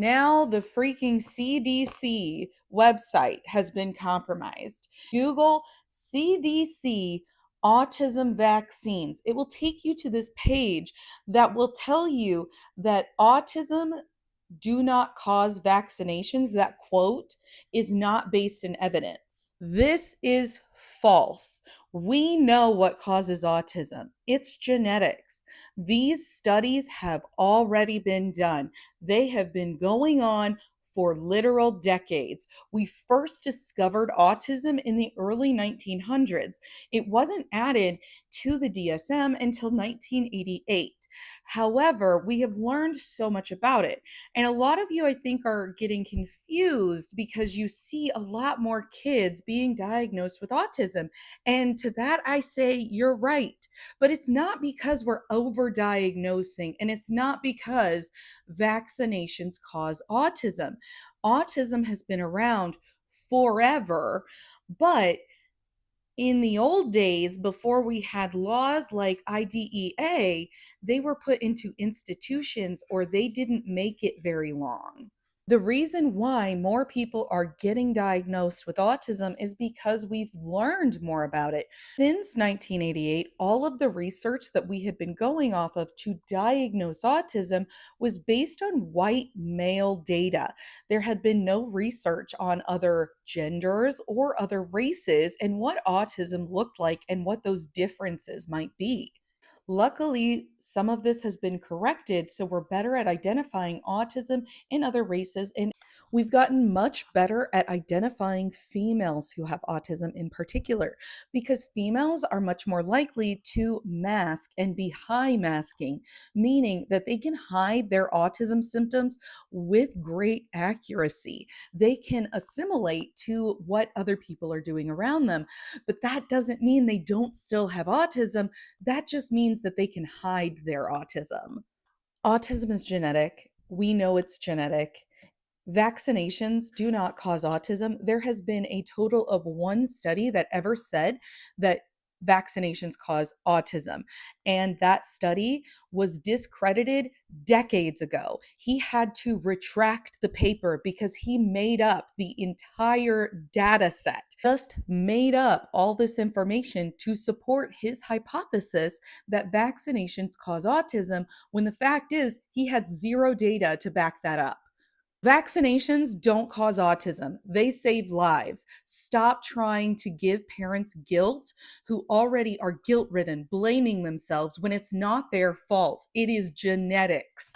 Now the freaking CDC website has been compromised. Google CDC autism vaccines. It will take you to this page that will tell you that autism do not cause vaccinations, that quote is not based in evidence. This is false. We know what causes autism. It's genetics. These studies have already been done. They have been going on for literal decades. We first discovered autism in the early 1900s. It wasn't added to the DSM until 1988. However, we have learned so much about it. And a lot of you, I think, are getting confused because you see a lot more kids being diagnosed with autism. And to that, I say, you're right. But it's not because we're overdiagnosing, and it's not because vaccinations cause autism. Autism has been around forever, but in the old days, before we had laws like IDEA, they were put into institutions or they didn't make it very long. The reason why more people are getting diagnosed with autism is because we've learned more about it. Since 1988, all of the research that we had been going off of to diagnose autism was based on white male data. There had been no research on other genders or other races and what autism looked like and what those differences might be. Luckily, some of this has been corrected, so we're better at identifying autism in other races, and we've gotten much better at identifying females who have autism in particular, because females are much more likely to mask and be high masking, meaning that they can hide their autism symptoms with great accuracy. They can assimilate to what other people are doing around them, but that doesn't mean they don't still have autism. That just means that they can hide their autism. Autism is genetic. We know it's genetic. Vaccinations do not cause autism. There has been a total of one study that ever said that vaccinations cause autism. And that study was discredited decades ago. He had to retract the paper because he made up the entire data set, just made up all this information to support his hypothesis that vaccinations cause autism, when the fact is he had zero data to back that up. Vaccinations don't cause autism. They save lives. Stop trying to give parents guilt who already are guilt ridden, blaming themselves when it's not their fault. It is genetics.